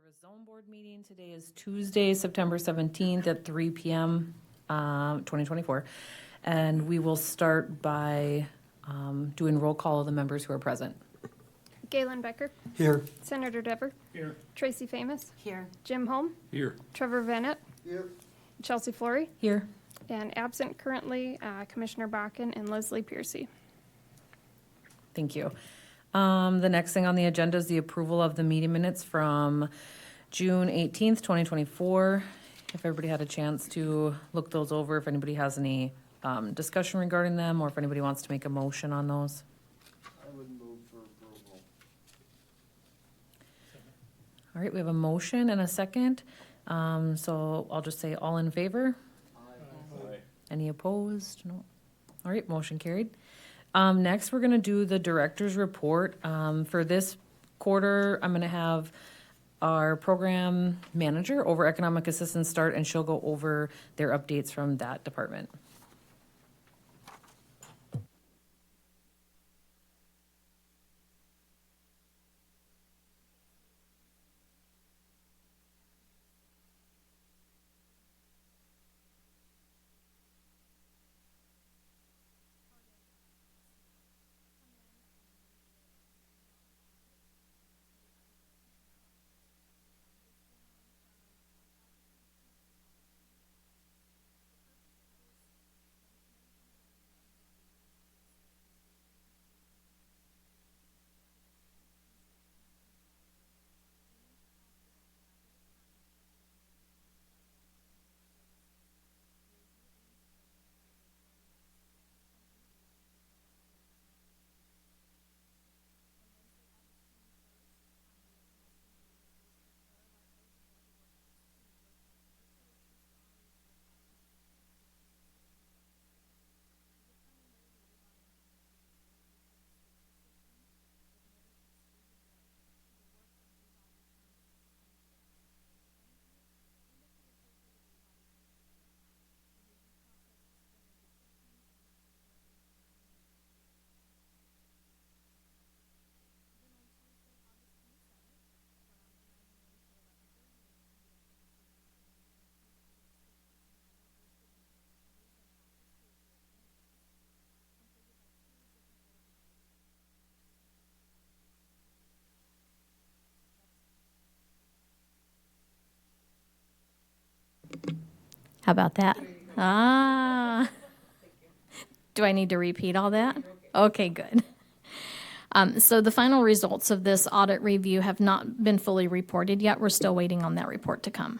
Service Zone Board meeting. Today is Tuesday, September 17th at 3 p.m., 2024. And we will start by doing roll call of the members who are present. Galen Becker. Here. Senator Dever. Here. Tracy Famous. Here. Jim Holm. Here. Trevor Vennett. Here. Chelsea Flory. Here. And absent currently, Commissioner Bakken and Leslie Piercy. Thank you. The next thing on the agenda is the approval of the meeting minutes from June 18th, 2024. If everybody had a chance to look those over, if anybody has any discussion regarding them, or if anybody wants to make a motion on those. I would move for approval. All right, we have a motion and a second. So I'll just say all in favor. Aye. Any opposed? No. All right, motion carried. Next, we're gonna do the director's report. For this quarter, I'm gonna have our program manager over economic assistance start, and she'll go over their updates from that department. How about that? Ah. Do I need to repeat all that? Okay, good. So the final results of this audit review have not been fully reported yet. We're still waiting on that report to come.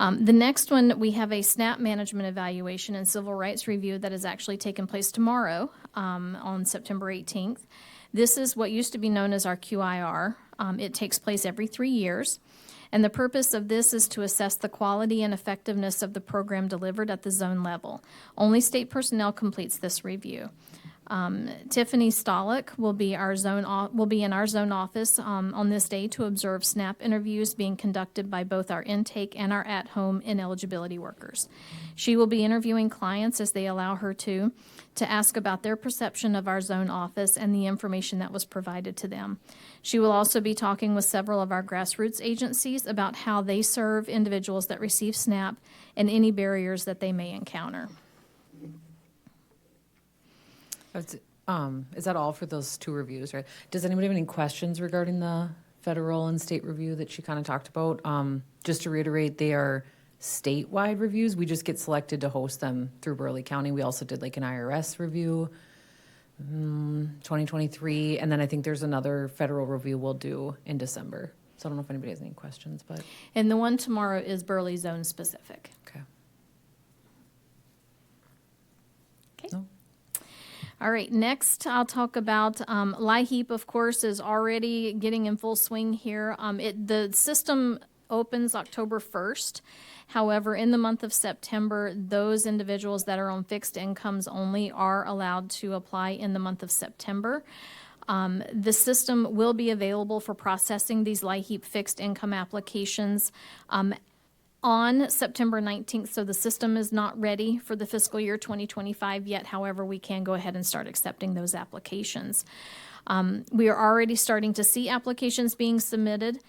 The next one, we have a SNAP management evaluation and civil rights review that is actually taking place tomorrow on September 18th. This is what used to be known as our QIR. It takes place every 3 years. And the purpose of this is to assess the quality and effectiveness of the program delivered at the zone level. Only state personnel completes this review. Tiffany Stolick will be in our zone office on this day to observe SNAP interviews being conducted by both our intake and our at-home ineligibility workers. She will be interviewing clients as they allow her to ask about their perception of our zone office and the information that was provided to them. She will also be talking with several of our grassroots agencies about how they serve individuals that receive SNAP and any barriers that they may encounter. Is that all for those two reviews, right? Does anybody have any questions regarding the federal and state review that she kind of talked about? Just to reiterate, they are statewide reviews. We just get selected to host them through Burleigh County. We also did like an IRS review, 2023, and then I think there's another federal review we'll do in December. So I don't know if anybody has any questions, but. And the one tomorrow is Burleigh zone specific. Okay. Okay. No? All right, next I'll talk about LIHEAP, of course, is already getting in full swing here. The system opens October 1st. However, in the month of September, those individuals that are on fixed incomes only are allowed to apply in the month of September. The system will be available for processing these LIHEAP fixed income applications on September 19th, so the system is not ready for the fiscal year 2025 yet. However, we can go ahead and start accepting those applications. We are already starting to see applications being submitted.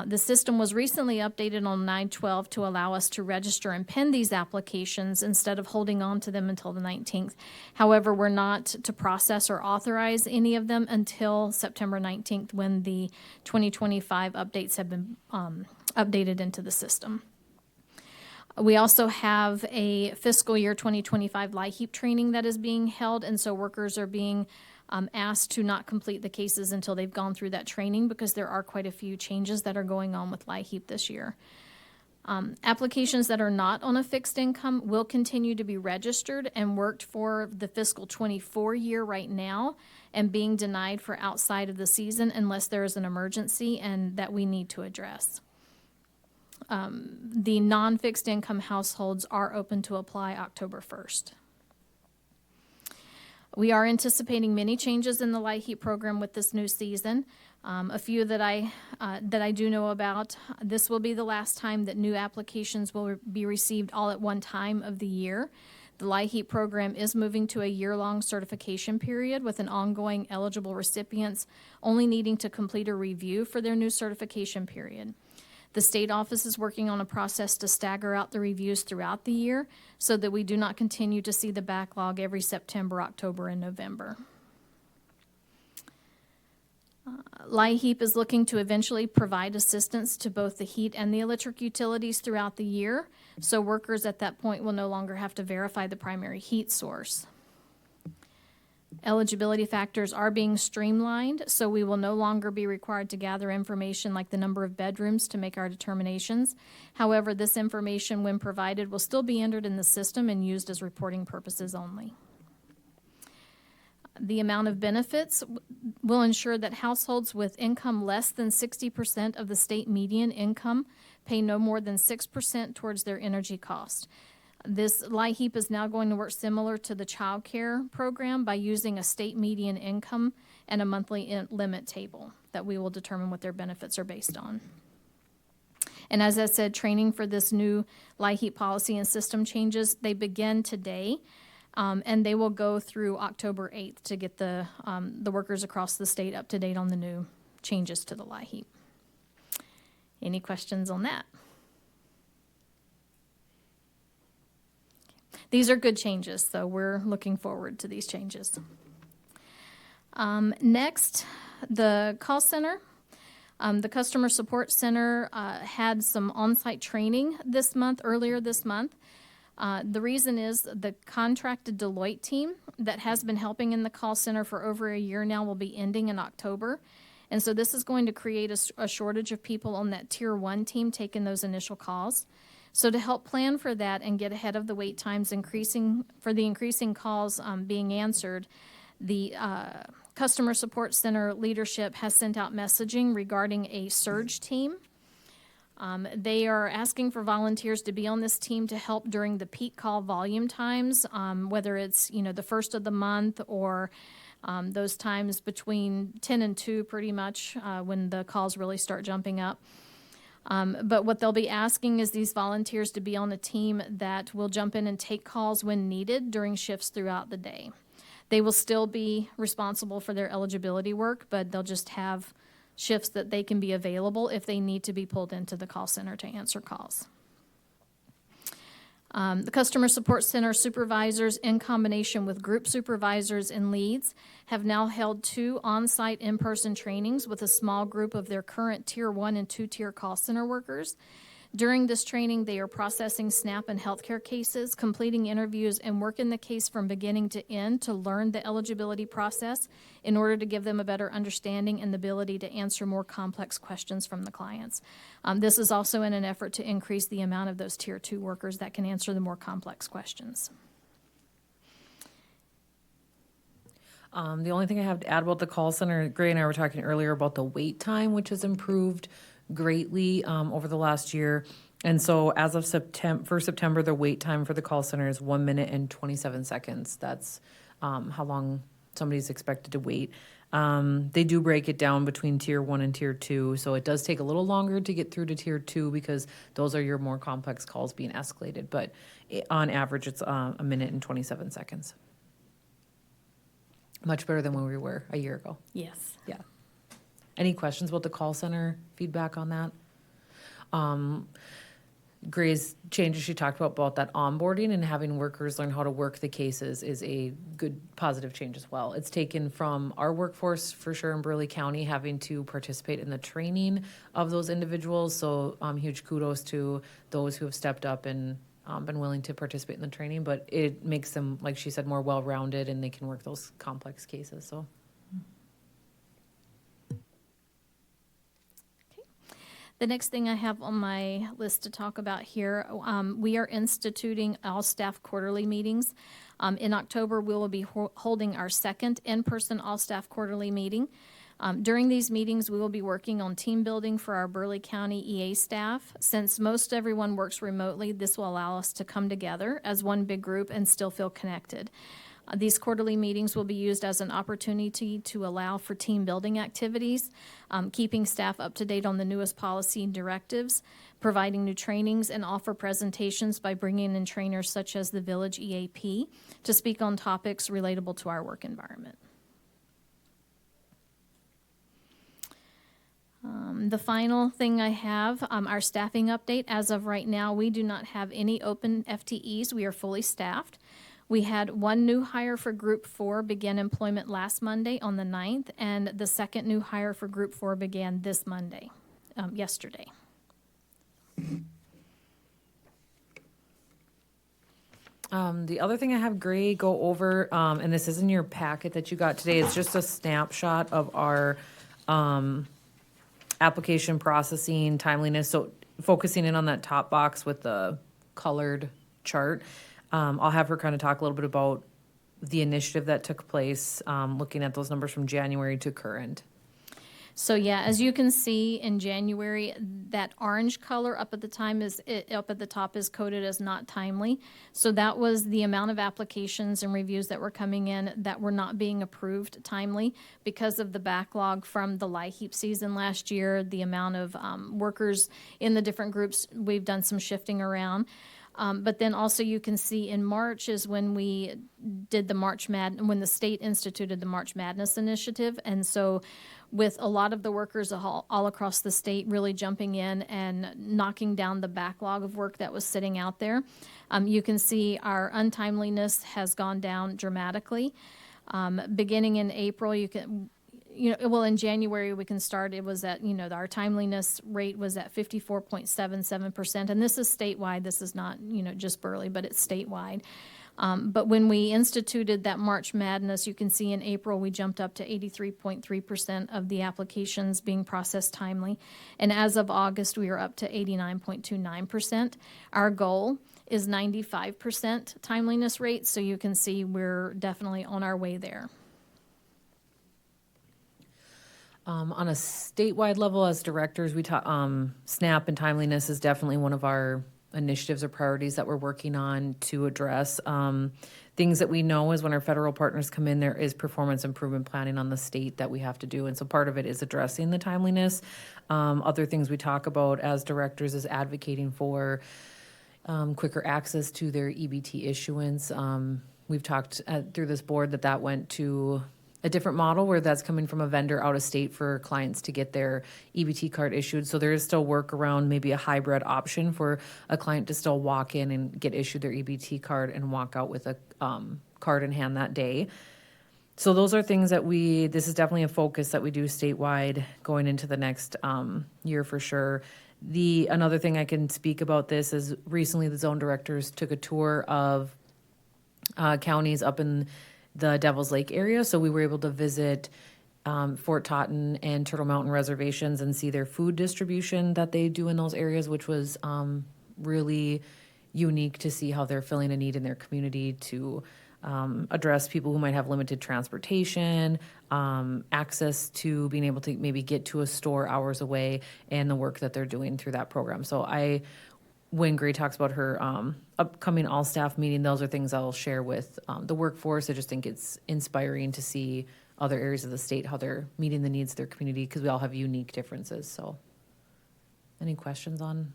The system was recently updated on 9/12 to allow us to register and pen these applications instead of holding on to them until the 19th. However, we're not to process or authorize any of them until September 19th, when the 2025 updates have been updated into the system. We also have a fiscal year 2025 LIHEAP training that is being held, and so workers are being asked to not complete the cases until they've gone through that training, because there are quite a few changes that are going on with LIHEAP this year. Applications that are not on a fixed income will continue to be registered and worked for the fiscal 24 year right now, and being denied for outside of the season unless there is an emergency and that we need to address. The non-fixed income households are open to apply October 1st. We are anticipating many changes in the LIHEAP program with this new season. A few that I do know about. This will be the last time that new applications will be received all at one time of the year. The LIHEAP program is moving to a year-long certification period, with an ongoing eligible recipients only needing to complete a review for their new certification period. The state office is working on a process to stagger out the reviews throughout the year so that we do not continue to see the backlog every September, October, and November. LIHEAP is looking to eventually provide assistance to both the heat and the electric utilities throughout the year, so workers at that point will no longer have to verify the primary heat source. Eligibility factors are being streamlined, so we will no longer be required to gather information like the number of bedrooms to make our determinations. However, this information, when provided, will still be entered in the system and used as reporting purposes only. The amount of benefits will ensure that households with income less than 60% of the state median income pay no more than 6% towards their energy cost. This LIHEAP is now going to work similar to the child care program by using a state median income and a monthly limit table that we will determine what their benefits are based on. And as I said, training for this new LIHEAP policy and system changes, they begin today, and they will go through October 8th to get the workers across the state up to date on the new changes to the LIHEAP. Any questions on that? These are good changes, so we're looking forward to these changes. Next, the call center. The customer support center had some on-site training earlier this month. The reason is the contracted Deloitte team that has been helping in the call center for over a year now will be ending in October. And so this is going to create a shortage of people on that Tier 1 team taking those initial calls. So to help plan for that and get ahead of the wait times increasing calls being answered, the customer support center leadership has sent out messaging regarding a surge team. They are asking for volunteers to be on this team to help during the peak call volume times, whether it's the first of the month or those times between 10 and 2 pretty much when the calls really start jumping up. But what they'll be asking is these volunteers to be on a team that will jump in and take calls when needed during shifts throughout the day. They will still be responsible for their eligibility work, but they'll just have shifts that they can be available if they need to be pulled into the call center to answer calls. The customer support center supervisors, in combination with group supervisors and leads, have now held 2 on-site in-person trainings with a small group of their current Tier 1 and 2 tier call center workers. During this training, they are processing SNAP and healthcare cases, completing interviews, and working the case from beginning to end to learn the eligibility process in order to give them a better understanding and the ability to answer more complex questions from the clients. This is also in an effort to increase the amount of those Tier 2 workers that can answer the more complex questions. The only thing I have to add about the call center, Gray and I were talking earlier about the wait time, which has improved greatly over the last year. And so as of September, the wait time for the call center is 1 minute and 27 seconds. That's how long somebody's expected to wait. They do break it down between tier 1 and tier 2, so it does take a little longer to get through to tier 2 because those are your more complex calls being escalated. But on average, it's a minute and 27 seconds. Much better than when we were a year ago. Yes. Yeah. Any questions about the call center feedback on that? Gray's changes she talked about that onboarding and having workers learn how to work the cases is a good positive change as well. It's taken from our workforce for sure in Burleigh County having to participate in the training of those individuals. So huge kudos to those who have stepped up and been willing to participate in the training, but it makes them, like she said, more well-rounded and they can work those complex cases. So. The next thing I have on my list to talk about here, we are instituting all staff quarterly meetings. In October, we will be holding our second in-person all-staff quarterly meeting. During these meetings, we will be working on team building for our Burleigh County EA staff. Since most everyone works remotely, this will allow us to come together as one big group and still feel connected. These quarterly meetings will be used as an opportunity to allow for team building activities, keeping staff up to date on the newest policy and directives, providing new trainings, and offer presentations by bringing in trainers such as the Village EAP to speak on topics relatable to our work environment. The final thing I have, our staffing update. As of right now, we do not have any open FTEs. We are fully staffed. We had one new hire for Group 4 begin employment last Monday on the 9th, and the second new hire for Group 4 began this Monday, yesterday. The other thing I have Gray go over, and this is in your packet that you got today, it's just a snapshot of our application processing timeliness. So focusing in on that top box with the colored chart. I'll have her kind of talk a little bit about the initiative that took place, looking at those numbers from January to current. So yeah, as you can see in January, that orange color up at the top is coded as not timely. So that was the amount of applications and reviews that were coming in that were not being approved timely because of the backlog from the LIHEAP season last year, the amount of workers in the different groups. We've done some shifting around. But then also you can see in March is when we did the when the state instituted the March Madness initiative. And so with a lot of the workers all across the state really jumping in and knocking down the backlog of work that was sitting out there, you can see our untimeliness has gone down dramatically. Beginning in April, in January we can start, it was at, our timeliness rate was at 54.77%. And this is statewide. This is not, just Burleigh, but it's statewide. But when we instituted that March Madness, you can see in April we jumped up to 83.3% of the applications being processed timely. And as of August, we are up to 89.29%. Our goal is 95% timeliness rate. So you can see we're definitely on our way there. On a statewide level, as directors, we talk, SNAP and timeliness is definitely one of our initiatives or priorities that we're working on to address. Things that we know is when our federal partners come in, there is performance improvement planning on the state that we have to do. And so part of it is addressing the timeliness. Other things we talk about as directors is advocating for quicker access to their EBT issuance. We've talked through this board that went to a different model where that's coming from a vendor out of state for clients to get their EBT card issued. So there is still work around maybe a hybrid option for a client to still walk in and get issued their EBT card and walk out with a card in hand that day. So those are things that this is definitely a focus that we do statewide going into the next year for sure. Another thing I can speak about this is recently the zone directors took a tour of counties up in the Devil's Lake area. So we were able to visit Fort Totten and Turtle Mountain reservations and see their food distribution that they do in those areas, which was really unique to see how they're filling a need in their community to address people who might have limited transportation, access to being able to maybe get to a store hours away, and the work that they're doing through that program. So when Gray talks about her upcoming all-staff meeting, those are things I'll share with the workforce. I just think it's inspiring to see other areas of the state, how they're meeting the needs of their community, because we all have unique differences, so. Any questions on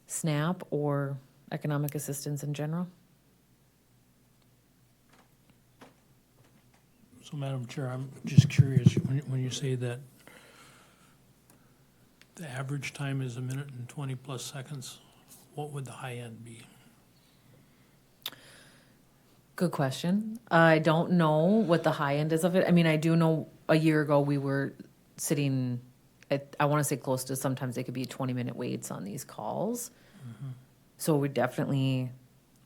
SNAP or economic assistance in general? So, Madam Chair, I'm just curious, when you say that the average time is 1 minute and 20 plus seconds, what would the high end be? Good question. I don't know what the high end is of it. I mean, I do know a year ago we were sitting at, I want to say close to, sometimes they could be 20-minute waits on these calls. So we definitely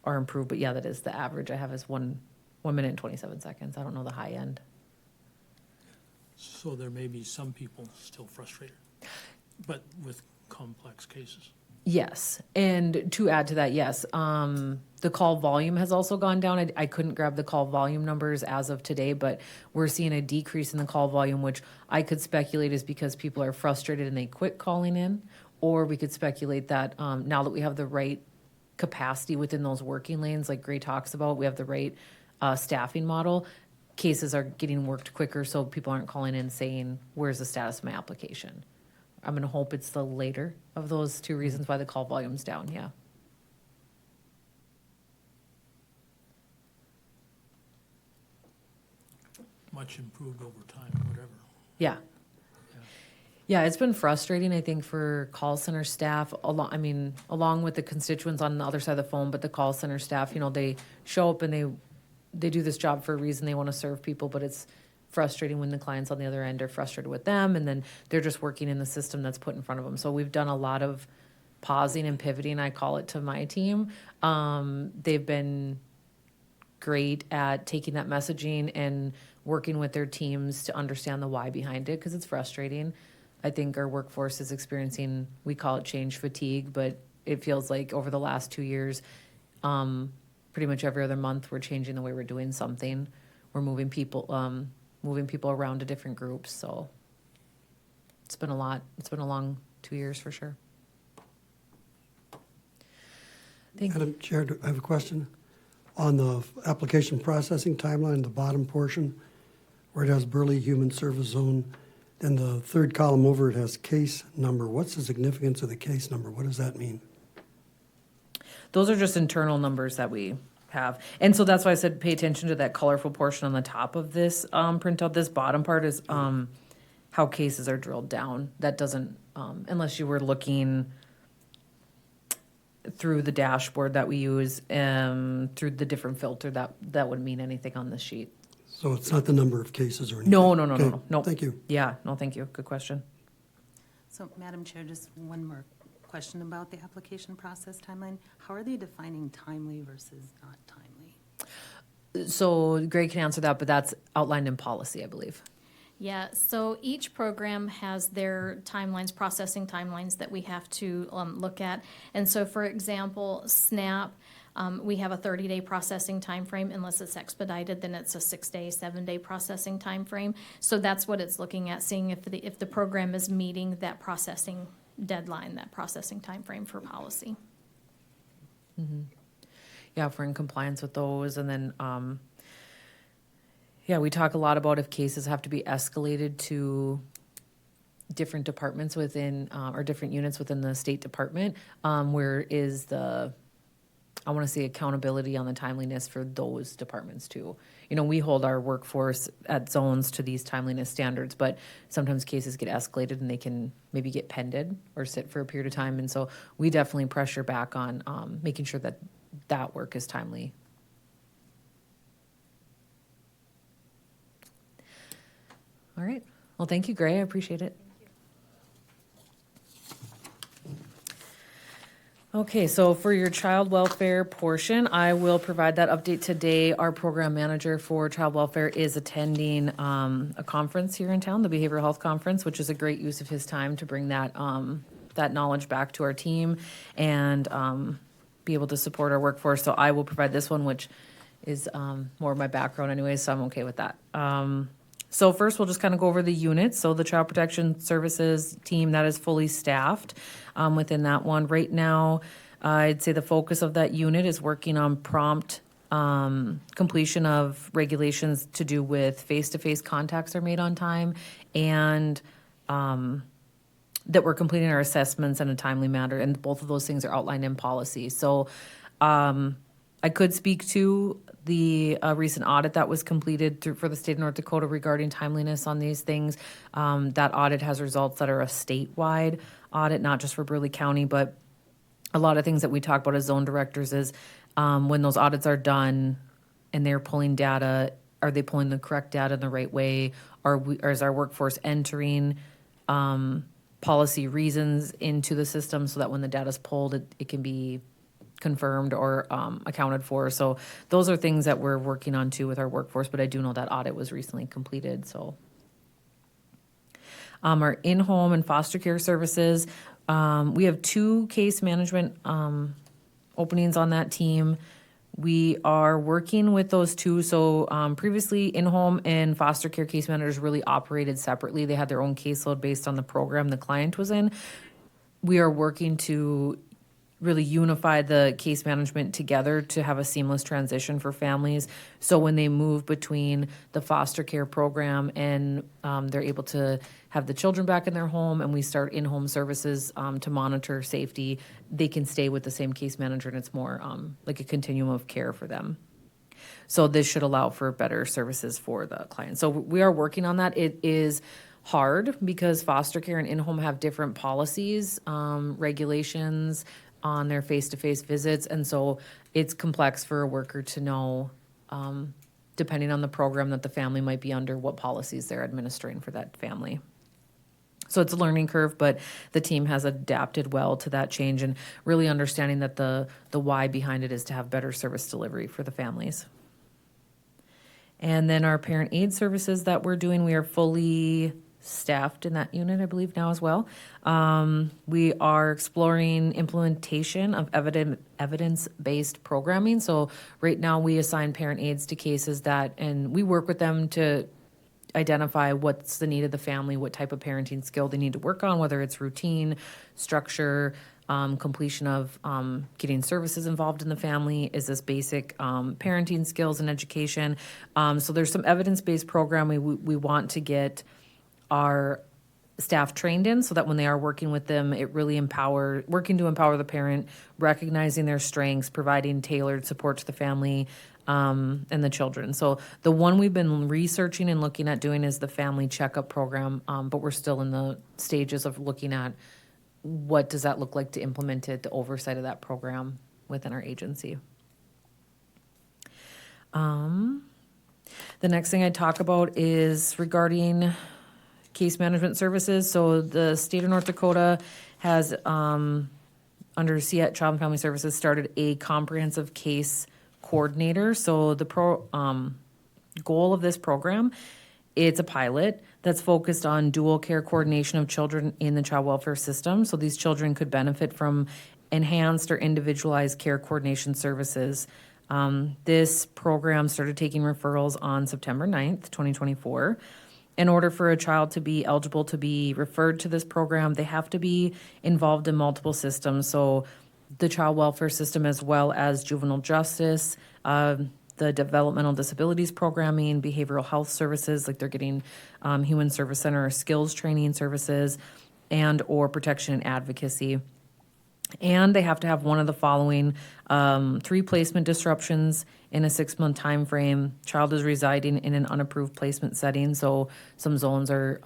are improved, but yeah, that is the average I have is 1 minute and 27 seconds. I don't know the high end. So there may be some people still frustrated, but with complex cases. Yes, and to add to that, yes, the call volume has also gone down. I couldn't grab the call volume numbers as of today, but we're seeing a decrease in the call volume, which I could speculate is because people are frustrated and they quit calling in, or we could speculate that now that we have the right capacity within those working lanes, like Gray talks about, we have the right staffing model, cases are getting worked quicker, so people aren't calling in saying, where's the status of my application? I'm going to hope it's the later of those two reasons why the call volume's down, yeah. Much improved over time, whatever. Yeah. Yeah, it's been frustrating, I think, for call center staff, along with the constituents on the other side of the phone, but the call center staff, they show up and they do this job for a reason, they want to serve people, but it's frustrating when the clients on the other end are frustrated with them, and then they're just working in the system that's put in front of them. So we've done a lot of pausing and pivoting, I call it, to my team. They've been great at taking that messaging and working with their teams to understand the why behind it, because it's frustrating. I think our workforce is experiencing, we call it change fatigue, but it feels like over the last 2 years, pretty much every other month, we're changing the way we're doing something. We're moving people around to different groups, so it's been a lot. It's been a long 2 years for sure. Thank you. Madam Chair, I have a question. On the application processing timeline, the bottom portion, where it has Burleigh Human Service Zone, then the third column over, it has case number. What's the significance of the case number? What does that mean? Those are just internal numbers that we have. And so that's why I said pay attention to that colorful portion on the top of this printout. This bottom part is how cases are drilled down. That doesn't, unless you were looking through the dashboard that we use, through the different filter, that wouldn't mean anything on this sheet. So it's not the number of cases or anything? No. Okay, No. Thank you. Yeah, no, thank you. Good question. So, Madam Chair, just one more question about the application process timeline. How are they defining timely versus not timely? So Greg can answer that, but that's outlined in policy, I believe. Yeah, so each program has their timelines, processing timelines that we have to look at. And so, for example, SNAP, we have a 30-day processing time frame. Unless it's expedited, then it's a 6-day, 7-day processing time frame. So that's what it's looking at, seeing if the program is meeting that processing deadline, that processing time frame for policy. Mm-hmm. Yeah, if we're in compliance with those, and then we talk a lot about if cases have to be escalated to different departments within or different units within the State Department. Where is the, I want to say, accountability on the timeliness for those departments too. We hold our workforce at zones to these timeliness standards, but sometimes cases get escalated and they can maybe get pended or sit for a period of time. And so we definitely pressure back on making sure that work is timely. All right. Well, thank you, Gray. I appreciate it. Okay, so for your child welfare portion, I will provide that update today. Our program manager for child welfare is attending a conference here in town, the Behavioral Health Conference, which is a great use of his time to bring that knowledge back to our team and be able to support our workforce. So I will provide this one, which is more of my background anyway, so I'm okay with that. So first, we'll just kind of go over the units. So the Child Protection Services team, that is fully staffed within that one. Right now, I'd say the focus of that unit is working on prompt completion of regulations to do with face-to-face contacts are made on time, and that we're completing our assessments in a timely manner, and both of those things are outlined in policy. So I could speak to the recent audit that was completed for the state of North Dakota regarding timeliness on these things. That audit has results that are a statewide audit, not just for Burleigh County, but a lot of things that we talk about as zone directors is when those audits are done and they're pulling data, are they pulling the correct data in the right way? Or is our workforce entering policy reasons into the system so that when the data is pulled, it can be confirmed or accounted for? So those are things that we're working on too with our workforce, but I do know that audit was recently completed, so. Our in-home and foster care services, we have 2 case management openings on that team. We are working with those 2. So previously, in-home and foster care case managers really operated separately. They had their own caseload based on the program the client was in. We are working to really unify the case management together to have a seamless transition for families. So when they move between the foster care program and they're able to have the children back in their home and we start in-home services to monitor safety, they can stay with the same case manager, and it's more like a continuum of care for them. So this should allow for better services for the client. So we are working on that. It is hard because foster care and in-home have different policies, regulations on their face-to-face visits, and so it's complex for a worker to know, depending on the program that the family might be under, what policies they're administering for that family. So it's a learning curve, but the team has adapted well to that change and really understanding that the why behind it is to have better service delivery for the families. And then our parent aid services that we're doing, we are fully staffed in that unit, I believe, now as well. We are exploring implementation of evidence-based programming. So right now we assign parent aides to cases and we work with them to identify what's the need of the family, what type of parenting skill they need to work on, whether it's routine, structure, completion of getting services involved in the family. Is this basic parenting skills and education? So there's some evidence-based program we want to get our staff trained in so that when they are working with them, it really working to empower the parent, recognizing their strengths, providing tailored support to the family and the children. So the one we've been researching and looking at doing is the family checkup program, but we're still in the stages of looking at what does that look like to implement it, the oversight of that program within our agency. The next thing I talk about is regarding case management services. So the state of North Dakota has, under CIAT Child and Family Services, started a comprehensive case coordinator. So the goal of this program, it's a pilot that's focused on dual care coordination of children in the child welfare system. So these children could benefit from enhanced or individualized care coordination services. This program started taking referrals on September 9th, 2024. In order for a child to be eligible to be referred to this program, they have to be involved in multiple systems. So the child welfare system, as well as juvenile justice, the developmental disabilities programming, behavioral health services, like they're getting human service center or skills training services, and or protection and advocacy. And they have to have one of the following: 3 placement disruptions in a 6-month time frame. Child is residing in an unapproved placement setting, so some zones are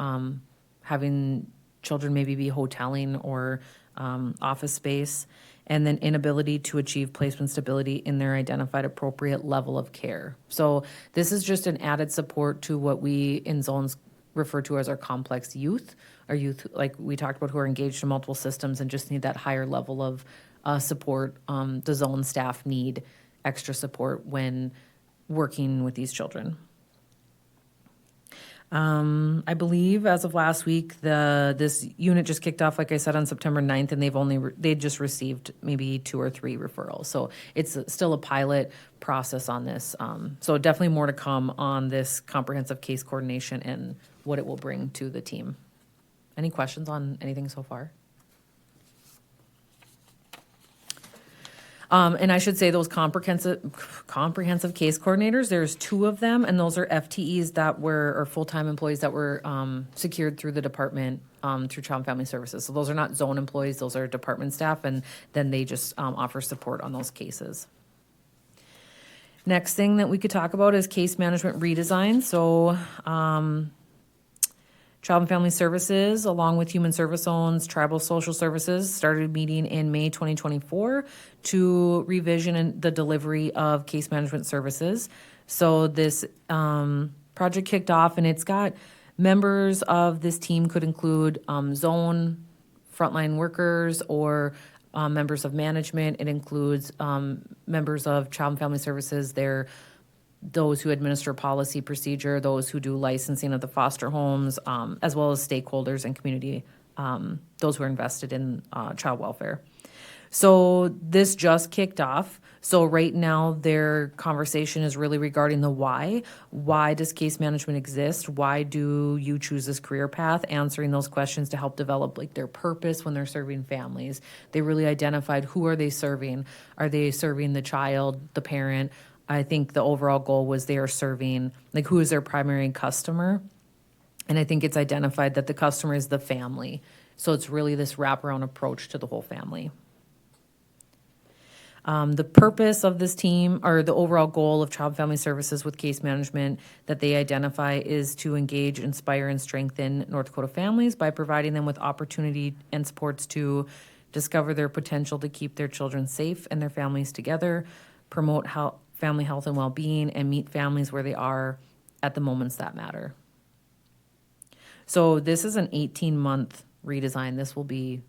having children maybe be hoteling or office space. And then inability to achieve placement stability in their identified appropriate level of care. So this is just an added support to what we in zones refer to as our complex youth, our youth, like we talked about, who are engaged in multiple systems and just need that higher level of support. The zone staff need extra support when working with these children. I believe as of last week, this unit just kicked off, like I said, on September 9th, and they just received maybe 2 or 3 referrals. So it's still a pilot process on this. So definitely more to come on this comprehensive case coordination and what it will bring to the team. Any questions on anything so far? And I should say those comprehensive case coordinators, there's 2 of them, and those are FTEs or full-time employees that were secured through the department, through Child and Family Services. So those are not zone employees, those are department staff, and then they just offer support on those cases. Next thing that we could talk about is case management redesign. So, Child and Family Services, along with Human Service Zones, Tribal Social Services, started meeting in May 2024 to revision the delivery of case management services. So this project kicked off, and it's got members of this team could include zone frontline workers or members of management. It includes members of Child and Family Services, those who administer policy procedure, those who do licensing of the foster homes, as well as stakeholders and community, those who are invested in child welfare. So this just kicked off. So right now their conversation is really regarding the why. Why does case management exist? Why do you choose this career path? Answering those questions to help develop like their purpose when they're serving families. They really identified who are they serving? Are they serving the child, the parent? I think the overall goal was they are serving, like, who is their primary customer? And I think it's identified that the customer is the family. So it's really this wraparound approach to the whole family. The purpose of this team, or the overall goal of Child and Family Services with case management that they identify, is to engage, inspire, and strengthen North Dakota families by providing them with opportunity and supports to discover their potential to keep their children safe and their families together, promote family health and well-being, and meet families where they are at the moments that matter. So this is an 18-month redesign. This will be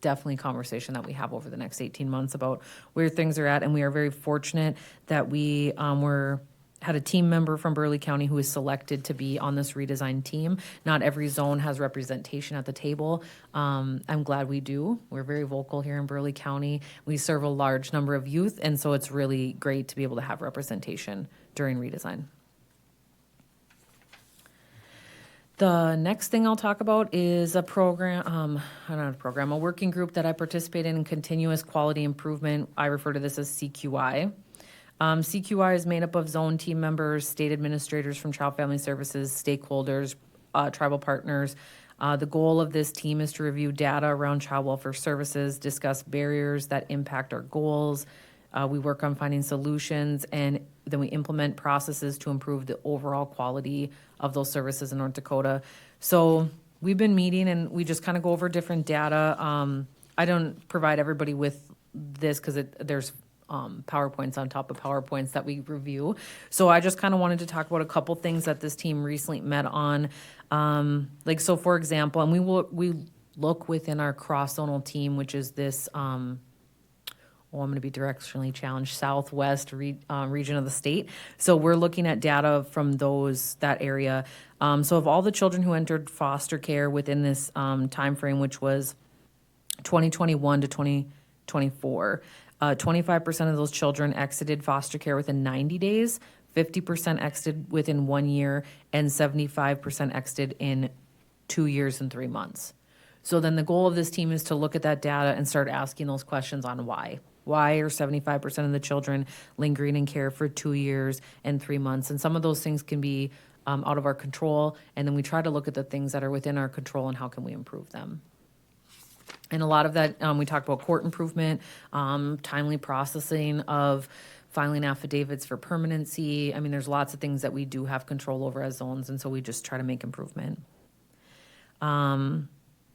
definitely a conversation that we have over the next 18 months about where things are at, and we are very fortunate that we had a team member from Burleigh County who was selected to be on this redesign team. Not every zone has representation at the table. I'm glad we do. We're very vocal here in Burleigh County. We serve a large number of youth, and so it's really great to be able to have representation during redesign. The next thing I'll talk about is a working group that I participate in continuous quality improvement. I refer to this as CQI. CQI is made up of zone team members, state administrators from Child Family Services, stakeholders, tribal partners. The goal of this team is to review data around child welfare services, discuss barriers that impact our goals. We work on finding solutions, and then we implement processes to improve the overall quality of those services in North Dakota. So we've been meeting, and we just kind of go over different data. I don't provide everybody with this because there's PowerPoints on top of PowerPoints that we review. So I just kind of wanted to talk about a couple things that this team recently met on. So for example, and we look within our cross-zonal team, which is this, I'm going to be directionally challenged, southwest region of the state. So we're looking at data from that area. So of all the children who entered foster care within this time frame, which was 2021 to 2024, 25% of those children exited foster care within 90 days, 50% exited within 1 year, and 75% exited in 2 years and 3 months. So then the goal of this team is to look at that data and start asking those questions on why. Why are 75% of the children lingering in care for 2 years and 3 months? And some of those things can be out of our control, and then we try to look at the things that are within our control and how can we improve them. And a lot of that, we talked about court improvement, timely processing of filing affidavits for permanency. I mean, there's lots of things that we do have control over as zones, and so we just try to make improvement.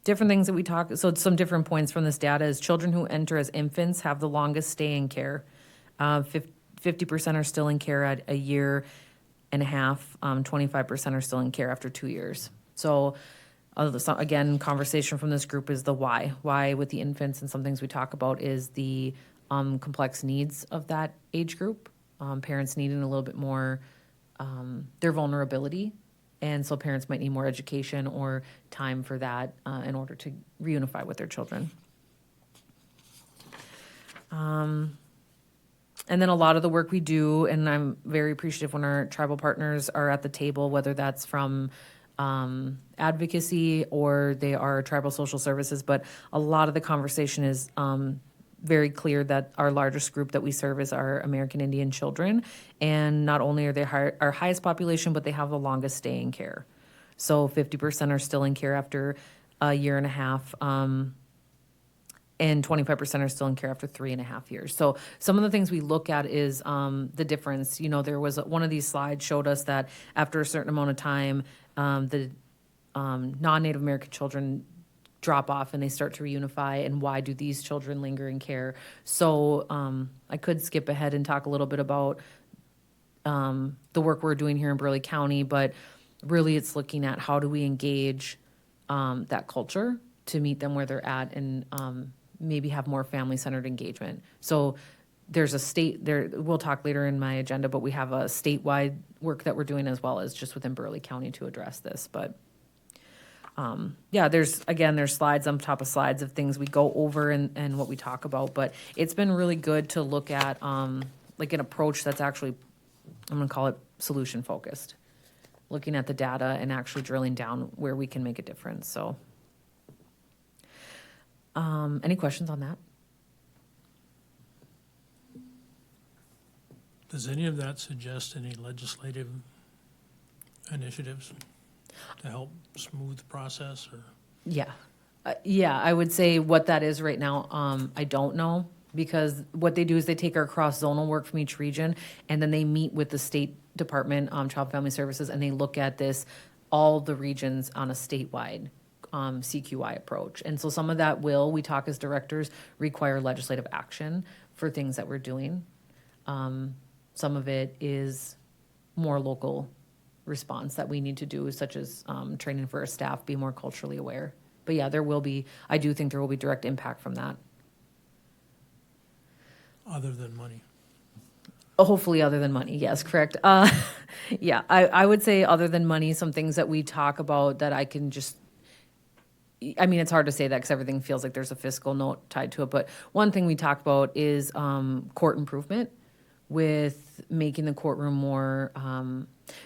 Different things that we talk, so some different points from this data is children who enter as infants have the longest stay in care. 50% are still in care at a year and a half, 25% are still in care after 2 years. So again, conversation from this group is the why. Why with the infants, and some things we talk about is the complex needs of that age group. Parents needing a little bit more, their vulnerability And so parents might need more education or time for that in order to reunify with their children. And then a lot of the work we do, and I'm very appreciative when our tribal partners are at the table, whether that's from advocacy or they are tribal social services, but a lot of the conversation is very clear that our largest group that we serve is our American Indian children. And not only are they our highest population, but they have the longest stay in care. So 50% are still in care after a year and a half. And 25% are still in care after 3.5 years. So some of the things we look at is the difference. You know, there was one of these slides showed us that after a certain amount of time, the non-Native American children drop off and they start to reunify, and why do these children linger in care? So I could skip ahead and talk a little bit about the work we're doing here in Burleigh County, but really it's looking at how do we engage that culture to meet them where they're at and maybe have more family-centered engagement. So there's a state there, we'll talk later in my agenda, but we have a statewide work that we're doing as well as just within Burleigh County to address this. But yeah, there's slides on top of slides of things we go over and what we talk about, but it's been really good to look at like an approach that's actually, I'm gonna call it solution focused, looking at the data and actually drilling down where we can make a difference. So any questions on that? Does any of that suggest any legislative initiatives to help smooth the process, or? Yeah. Yeah, I would say what that is right now, I don't know, because what they do is they take our cross-zonal work from each region, and then they meet with the State Department, Child and Family Services, and they look at this, all the regions on a statewide CQI approach. And so some of that we talk as directors, require legislative action for things that we're doing. Some of it is more local response that we need to do, such as training for our staff, be more culturally aware. But yeah, I do think there will be direct impact from that. Other than money? Hopefully other than money, yes, correct. Yeah, I would say other than money, some things that we talk about that I can just, I mean, it's hard to say that because everything feels like there's a fiscal note tied to it. But one thing we talk about is court improvement with making the courtroom more,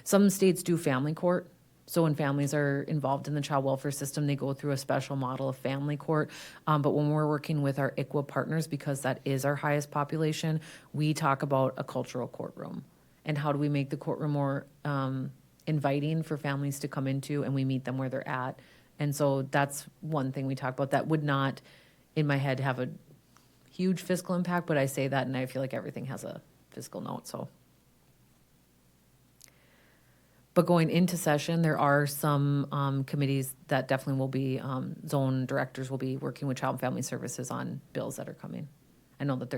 some states do family court. So when families are involved in the child welfare system, they go through a special model of family court. But when we're working with our ICWA partners, because that is our highest population, we talk about a cultural courtroom. And how do we make the courtroom more inviting for families to come into, and we meet them where they're at. And so that's one thing we talk about that would not, in my head, have a huge fiscal impact, but I say that and I feel like everything has a fiscal note, so. But going into session, there are some committees that definitely will be, zone directors will be working with Child and Family Services on bills that are coming. I know that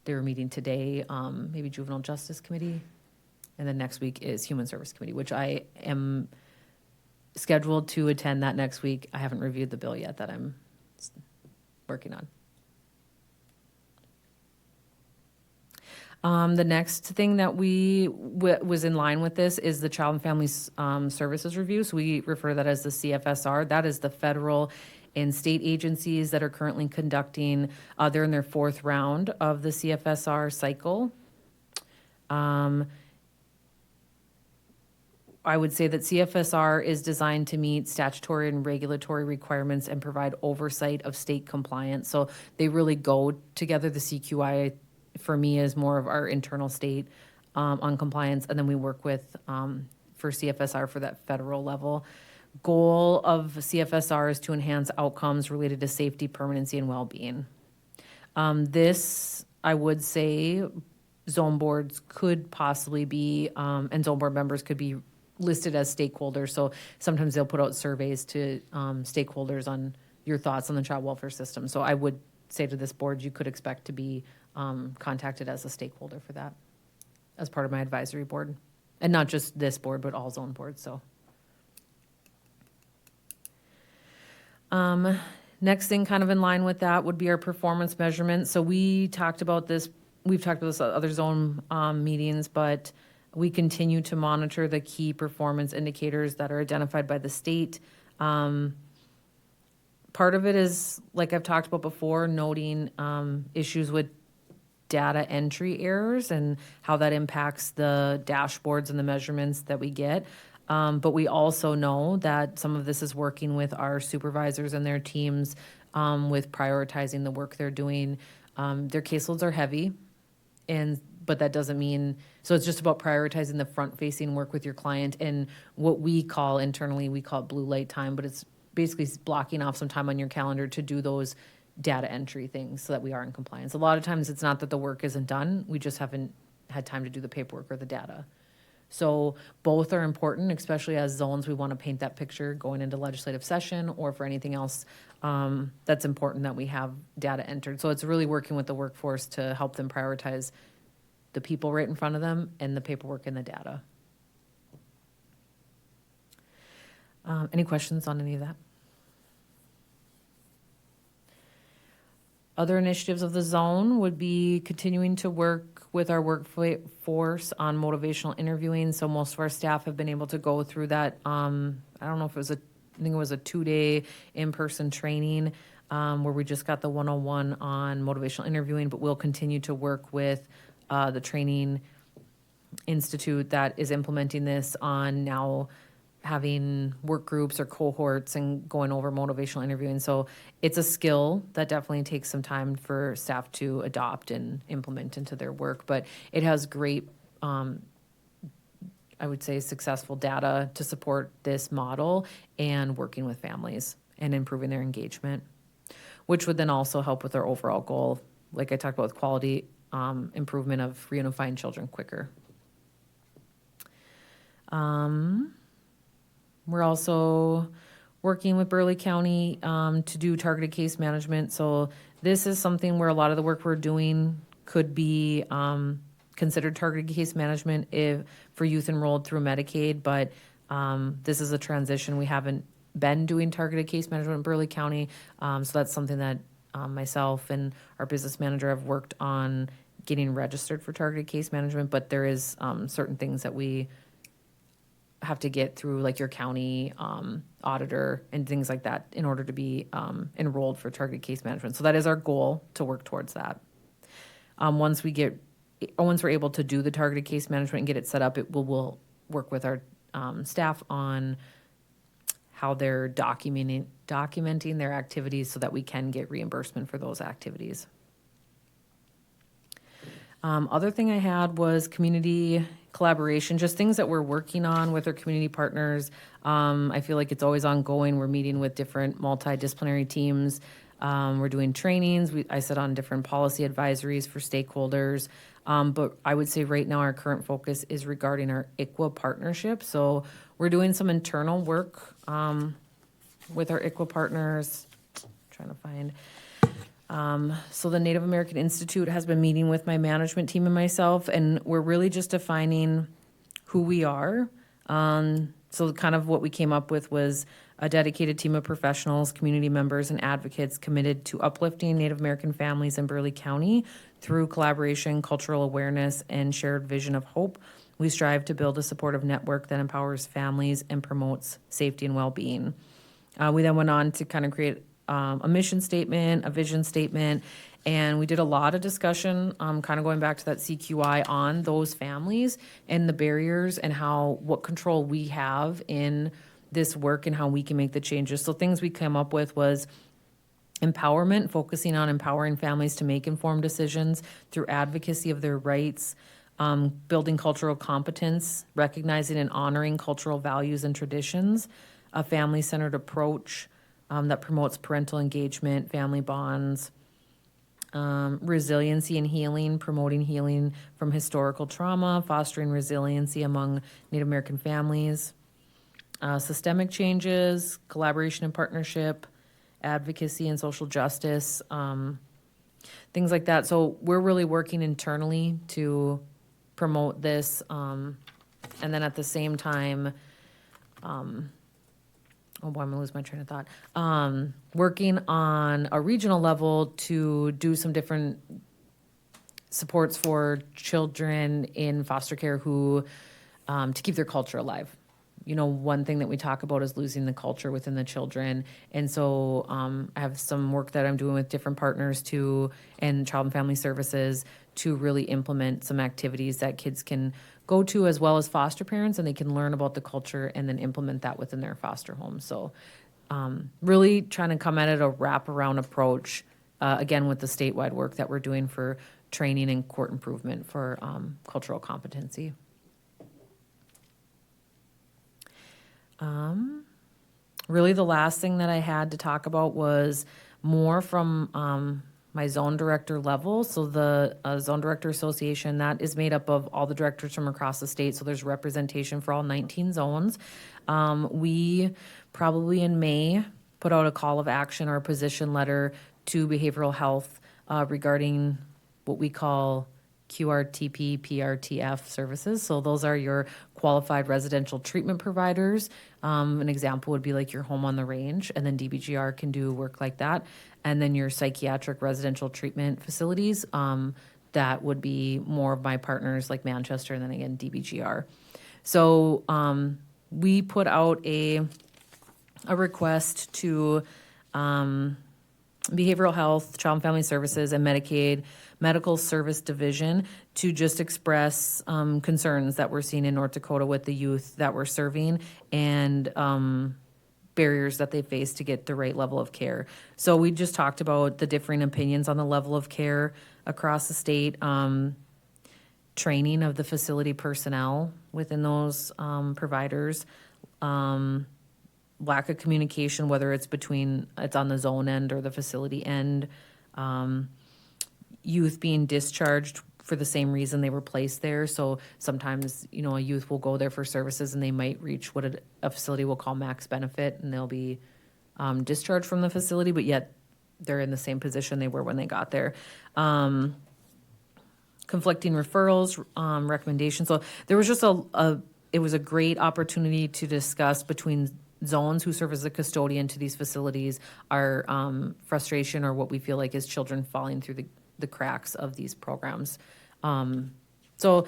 they're meeting today, maybe Juvenile Justice Committee, and then next week is Human Service Committee, which I am scheduled to attend that next week. I haven't reviewed the bill yet that I'm working on. The next thing that was in line with this is the Child and Family Services Review. So we refer to that as the CFSR. That is the federal and state agencies that are currently conducting, they're in their 4th round of the CFSR cycle. I would say that CFSR is designed to meet statutory and regulatory requirements and provide oversight of state compliance. So they really go together. The CQI, for me, is more of our internal state on compliance, and then we work with for CFSR for that federal level. Goal of CFSR is to enhance outcomes related to safety, permanency, and well-being. This, I would say, zone boards could possibly be, and zone board members could be listed as stakeholders. So sometimes they'll put out surveys to stakeholders on your thoughts on the child welfare system. So I would say to this board, you could expect to be contacted as a stakeholder for that as part of my advisory board. And not just this board, but all zone boards, so. Next thing kind of in line with that would be our performance measurement. So we've talked about this at other zone meetings, but We continue to monitor the key performance indicators that are identified by the state. Part of it is, like I've talked about before, noting issues with data entry errors and how that impacts the dashboards and the measurements that we get. But we also know that some of this is working with our supervisors and their teams with prioritizing the work they're doing. Their caseloads are heavy, but that doesn't mean, so it's just about prioritizing the front-facing work with your client and what we call internally, we call it blue light time, but it's basically blocking off some time on your calendar to do those data entry things so that we are in compliance. A lot of times it's not that the work isn't done, we just haven't had time to do the paperwork or the data. So both are important, especially as zones, we want to paint that picture going into legislative session or for anything else that's important that we have data entered. So it's really working with the workforce to help them prioritize the people right in front of them and the paperwork and the data. Any questions on any of that? Other initiatives of the zone would be continuing to work with our workforce on motivational interviewing. So most of our staff have been able to go through that. I don't know if it was I think it was a 2-day in-person training where we just got the 101 on motivational interviewing, but we'll continue to work with the training institute that is implementing this on now having work groups or cohorts and going over motivational interviewing. So it's a skill that definitely takes some time for staff to adopt and implement into their work, but it has great, I would say, successful data to support this model and working with families and improving their engagement, which would then also help with our overall goal, like I talked about with quality improvement of reunifying children quicker. We're also working with Burleigh County to do targeted case management. So this is something where a lot of the work we're doing could be considered targeted case management for youth enrolled through Medicaid, but this is a transition. We haven't been doing targeted case management in Burleigh County, so that's something that myself and our business manager have worked on getting registered for targeted case management, but there is certain things that we have to get through, like your county auditor and things like that in order to be enrolled for targeted case management. So that is our goal, to work towards that. Once we're able to do the targeted case management and get it set up, we'll work with our staff on how they're documenting their activities so that we can get reimbursement for those activities. Other thing I had was community collaboration, just things that we're working on with our community partners. I feel like it's always ongoing. We're meeting with different multidisciplinary teams. We're doing trainings. I sit on different policy advisories for stakeholders. But I would say right now our current focus is regarding our ICWA partnership. So we're doing some internal work with our ICWA partners. Trying to find. So the Native American Institute has been meeting with my management team and myself, and we're really just defining who we are. So kind of what we came up with was a dedicated team of professionals, community members, and advocates committed to uplifting Native American families in Burleigh County through collaboration, cultural awareness, and shared vision of hope. We strive to build a supportive network that empowers families and promotes safety and well-being. We then went on to kind of create a mission statement, a vision statement, and we did a lot of discussion, kind of going back to that CQI on those families and the barriers and what control we have in this work and how we can make the changes. So things we came up with was empowerment, focusing on empowering families to make informed decisions through advocacy of their rights, building cultural competence, recognizing and honoring cultural values and traditions, a family-centered approach, that promotes parental engagement, family bonds, resiliency and healing, promoting healing from historical trauma, fostering resiliency among Native American families, systemic changes, collaboration and partnership, advocacy and social justice, things like that. So we're really working internally to promote this, and then at the same time, oh boy, I'm gonna lose my train of thought. Working on a regional level to do some different supports for children in foster care who, to keep their culture alive. You know, one thing that we talk about is losing the culture within the children. And so I have some work that I'm doing with different partners and Child and Family Services to really implement some activities that kids can go to as well as foster parents, and they can learn about the culture and then implement that within their foster home. So really trying to come at it a wraparound approach, again, with the statewide work that we're doing for training and court improvement for cultural competency. Really, the last thing that I had to talk about was more from my zone director level. So the Zone Director Association, that is made up of all the directors from across the state. So there's representation for all 19 zones. We probably in May put out a call of action or a position letter to behavioral health regarding what we call QRTP, PRTF services. So those are your qualified residential treatment providers. An example would be like your home on the range, and then DBGR can do work like that. And then your psychiatric residential treatment facilities, that would be more of my partners like Manchester, and then again, DBGR. So we put out a request to Behavioral Health, Child and Family Services, and Medicaid Medical Service Division to just express concerns that we're seeing in North Dakota with the youth that we're serving, and barriers that they face to get the right level of care. So we just talked about the differing opinions on the level of care across the state, training of the facility personnel within those providers, lack of communication, whether it's on the zone end or the facility end, youth being discharged for the same reason they were placed there. So sometimes, you know, a youth will go there for services and they might reach what a facility will call max benefit, and they'll be discharged from the facility, but yet they're in the same position they were when they got there. Conflicting referrals, recommendations. So there was just it was a great opportunity to discuss between zones who serve as a custodian to these facilities, our frustration or what we feel like is children falling through the cracks of these programs. So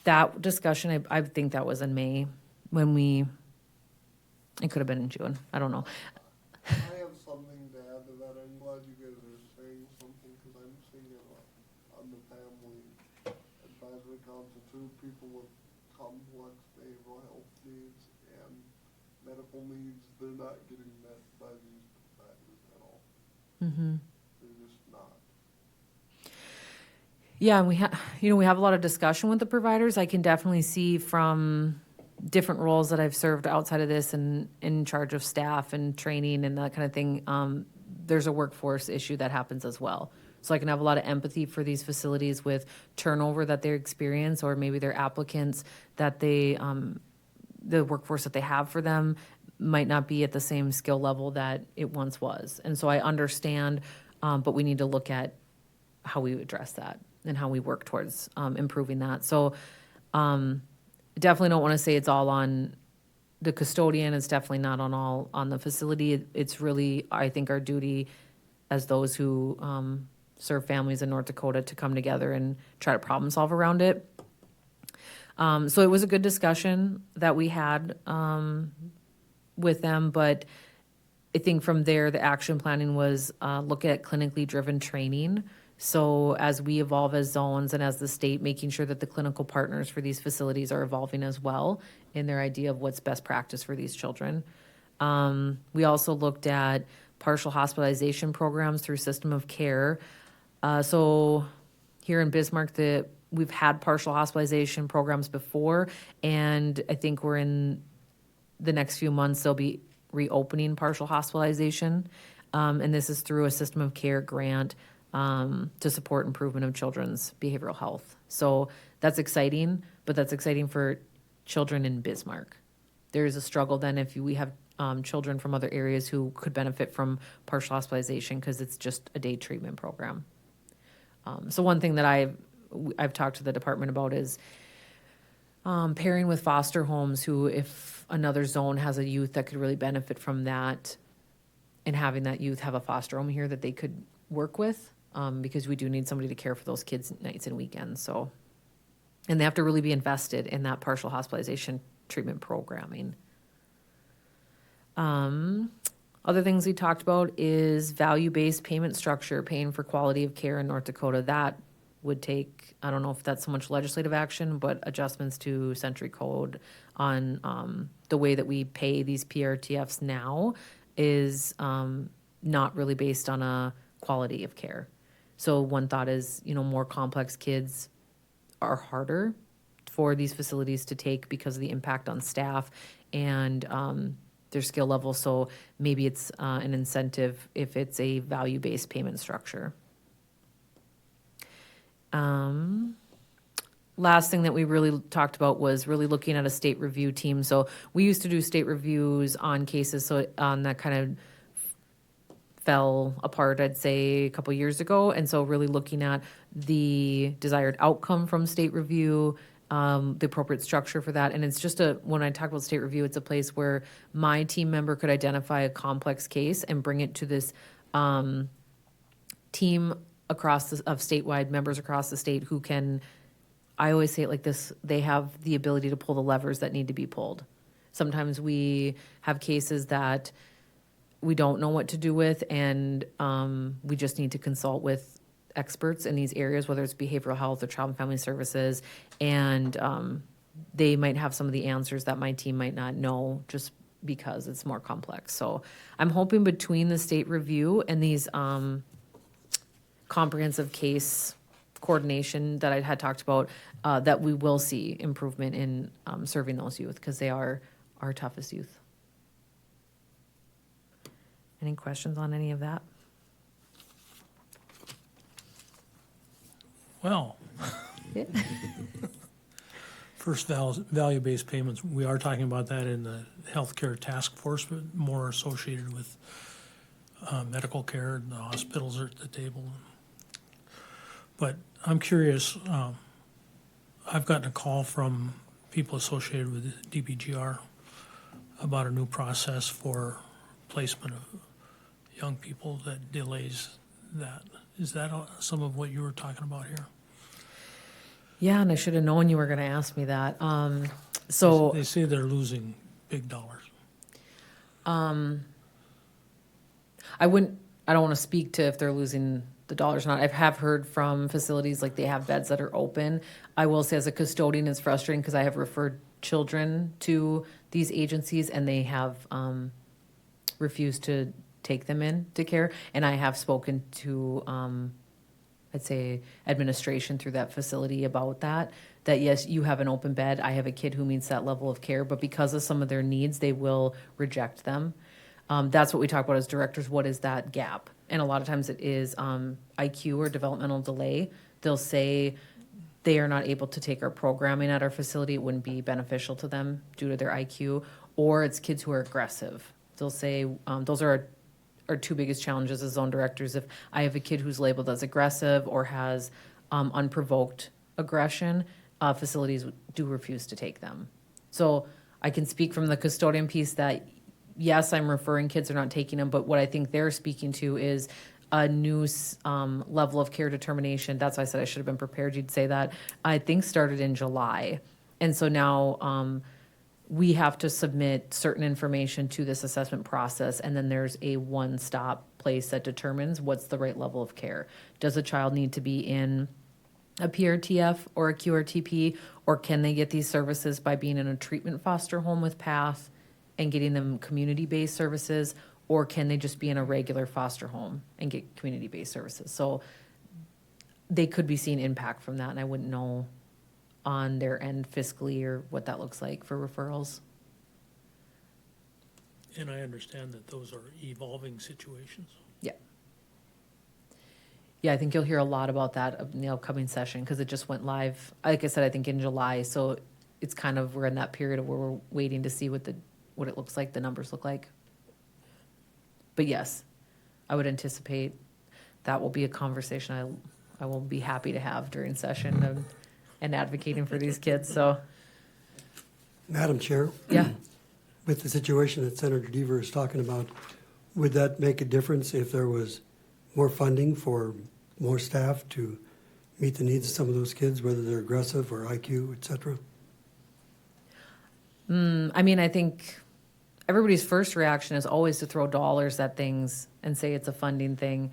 that discussion, I think that was in May it could have been in June. I don't know. I have something to add to that. I'm glad you guys are saying something, because I'm seeing it on the family advisory council too. People with complex behavioral health needs and medical needs, they're not getting met by these providers at all. Mm-hmm. They're just not. Yeah, and we have a lot of discussion with the providers. I can definitely see from different roles that I've served outside of this and in charge of staff and training and that kind of thing, there's a workforce issue that happens as well. So I can have a lot of empathy for these facilities with turnover that they experience, or maybe their applicants that the workforce that they have for them might not be at the same skill level that it once was. And so I understand, but we need to look at how we address that and how we work towards improving that. So definitely don't want to say it's all on the custodian. It's definitely not on the facility. It's really, I think, our duty as those who serve families in North Dakota to come together and try to problem solve around it. So it was a good discussion that we had with them, but I think from there, the action planning was look at clinically driven training. So as we evolve as zones and as the state, making sure that the clinical partners for these facilities are evolving as well in their idea of what's best practice for these children. We also looked at partial hospitalization programs through system of care. So here in Bismarck, we've had partial hospitalization programs before, and I think we're in the next few months, they'll be reopening partial hospitalization. And this is through a system of care grant to support improvement of children's behavioral health. So that's exciting, but that's exciting for children in Bismarck. There is a struggle then if we have children from other areas who could benefit from partial hospitalization because it's just a day treatment program. So one thing that I've talked to the department about is pairing with foster homes who, if another zone has a youth that could really benefit from that, and having that youth have a foster home here that they could work with because we do need somebody to care for those kids nights and weekends, so. And they have to really be invested in that partial hospitalization treatment programming. Other things we talked about is value-based payment structure, paying for quality of care in North Dakota. That would take, I don't know if that's so much legislative action, but adjustments to Century Code on the way that we pay these PRTFs now is not really based on a quality of care. So one thought is, more complex kids are harder for these facilities to take because of the impact on staff and their skill level. So maybe it's an incentive if it's a value-based payment structure. Last thing that we really talked about was really looking at a state review team. So we used to do state reviews on cases, so that kind of fell apart, I'd say, a couple years ago. And so really looking at the desired outcome from state review, the appropriate structure for that. And it's just when I talk about state review, it's a place where my team member could identify a complex case and bring it to this team of statewide members across the state who can, I always say it like this, they have the ability to pull the levers that need to be pulled. Sometimes we have cases that we don't know what to do with, and we just need to consult with experts in these areas, whether it's behavioral health or child and family services, and they might have some of the answers that my team might not know just because it's more complex. So I'm hoping between the state review and these comprehensive case coordination that I had talked about, that we will see improvement in serving those youth, because they are our toughest youth. Any questions on any of that? Well, Yeah. first value-based payments, we are talking about that in the healthcare task force, but more associated with medical care, and the hospitals are at the table. But I'm curious, I've gotten a call from people associated with DBGR about a new process for placement of young people that delays that. Is that some of what you were talking about here? Yeah, and I should have known you were going to ask me that. So They say they're losing big dollars. I don't want to speak to if they're losing the dollars or not. I have heard from facilities like they have beds that are open. I will say as a custodian, it's frustrating because I have referred children to these agencies and they have refused to take them into care. And I have spoken to, I'd say, administration through that facility about that yes, you have an open bed. I have a kid who meets that level of care, but because of some of their needs, they will reject them. That's what we talk about as directors. What is that gap? And a lot of times it is IQ or developmental delay. They'll say they are not able to take our programming at our facility. It wouldn't be beneficial to them due to their IQ. Or it's kids who are aggressive. They'll say those are our two biggest challenges as zone directors. If I have a kid who's labeled as aggressive or has unprovoked aggression, facilities do refuse to take them. So I can speak from the custodian piece that yes, I'm referring kids, are not taking them, but what I think they're speaking to is a new level of care determination. That's why I said I should have been prepared. You'd say that. I think started in July. And so now we have to submit certain information to this assessment process, and then there's a one-stop place that determines what's the right level of care. Does a child need to be in a PRTF or a QRTP, or can they get these services by being in a treatment foster home with PATH and getting them community-based services, or can they just be in a regular foster home and get community-based services? So they could be seeing impact from that, and I wouldn't know on their end fiscally or what that looks like for referrals. And I understand that those are evolving situations. Yeah. Yeah, I think you'll hear a lot about that in the upcoming session because it just went live, like I said, I think in July. So it's kind of, we're in that period of where we're waiting to see what it looks like, the numbers look like. But yes, I would anticipate that will be a conversation I will be happy to have during session and advocating for these kids. So, Madam Chair, yeah. with the situation that Senator Deaver is talking about, would that make a difference if there was more funding for more staff to meet the needs of some of those kids, whether they're aggressive or IQ, et cetera? I mean, I think everybody's first reaction is always to throw dollars at things and say it's a funding thing.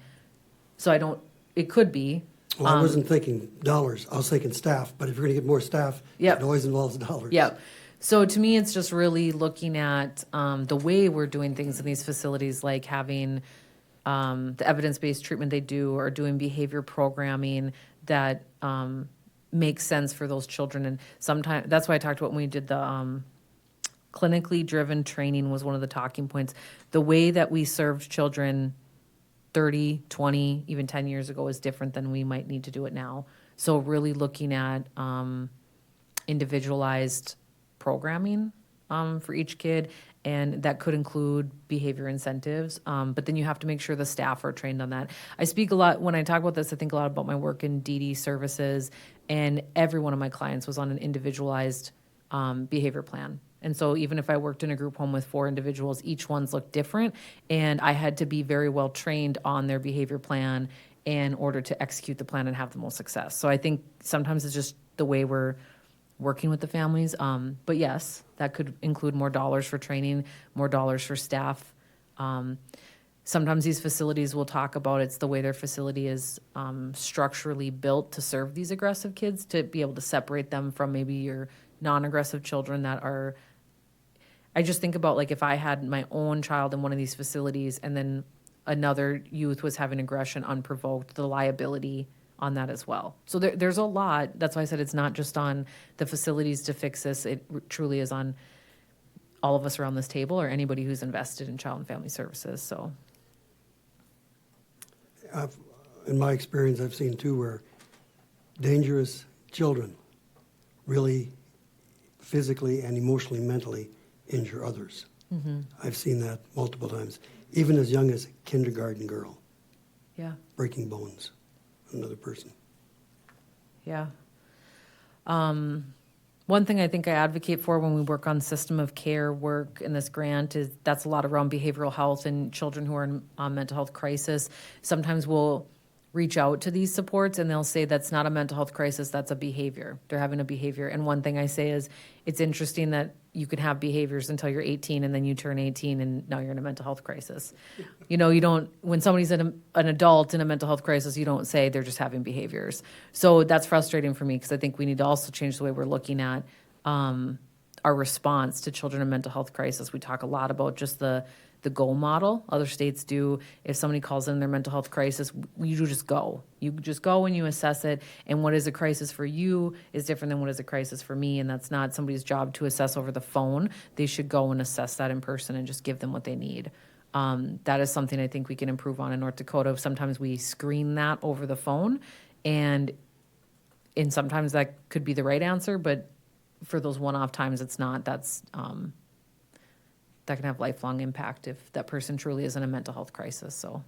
So it could be. Well, I wasn't thinking dollars. I was thinking staff. But if you're going to get more staff, Yep. it always involves dollars. Yep. So to me, it's just really looking at the way we're doing things in these facilities, like having the evidence-based treatment they do or doing behavior programming that makes sense for those children. And sometimes that's why I talked about when we did the clinically driven training was one of the talking points. The way that we served children 30, 20, even 10 years ago is different than we might need to do it now. So really looking at individualized programming for each kid, and that could include behavior incentives. But then you have to make sure the staff are trained on that. I speak a lot, when I talk about this, I think a lot about my work in DD services, and every one of my clients was on an individualized behavior plan. And so even if I worked in a group home with 4 individuals, each one's looked different, and I had to be very well trained on their behavior plan in order to execute the plan and have the most success. So I think sometimes it's just the way we're working with the families. But yes, that could include more dollars for training, more dollars for staff. Sometimes these facilities will talk about it's the way their facility is structurally built to serve these aggressive kids, to be able to separate them from maybe your non-aggressive children that are. I just think about, like, if I had my own child in one of these facilities and then another youth was having aggression unprovoked, the liability on that as well. So there's a lot. That's why I said it's not just on the facilities to fix this. It truly is on all of us around this table or anybody who's invested in child and family services. So In my experience, I've seen too where dangerous children really physically and emotionally, mentally injure others. mm-hmm. I've seen that multiple times, even as young as a kindergarten girl, Yeah. breaking bones, another person. Yeah. One thing I think I advocate for when we work on system of care work in this grant is that's a lot around behavioral health and children who are in mental health crisis. Sometimes we'll reach out to these supports and they'll say that's not a mental health crisis, that's a behavior. They're having a behavior. And one thing I say is it's interesting that you can have behaviors until you're 18 and then you turn 18 and now you're in a mental health crisis. You know, you don't, when somebody's an adult in a mental health crisis, you don't say they're just having behaviors. So that's frustrating for me because I think we need to also change the way we're looking at our response to children in mental health crisis. We talk a lot about just the GO model. Other states do. If somebody calls in their mental health crisis, you just go. You just go and you assess it. And what is a crisis for you is different than what is a crisis for me. And that's not somebody's job to assess over the phone. They should go and assess that in person and just give them what they need. That is something I think we can improve on in North Dakota. Sometimes we screen that over the phone, and sometimes that could be the right answer, but for those one-off times it's not. That's that can have lifelong impact if that person truly is in a mental health crisis. So,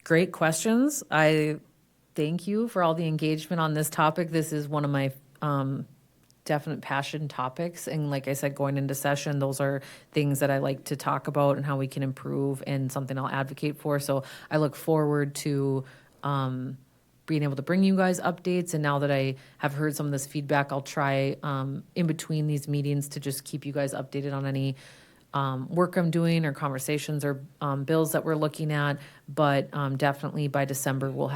great questions. I thank you for all the engagement on this topic. This is one of my definite passion topics. And like I said, going into session, those are things that I like to talk about and how we can improve and something I'll advocate for. So I look forward to being able to bring you guys updates. And now that I have heard some of this feedback, I'll try in between these meetings to just keep you guys updated on any work I'm doing or conversations or bills that we're looking at. But definitely by December, we'll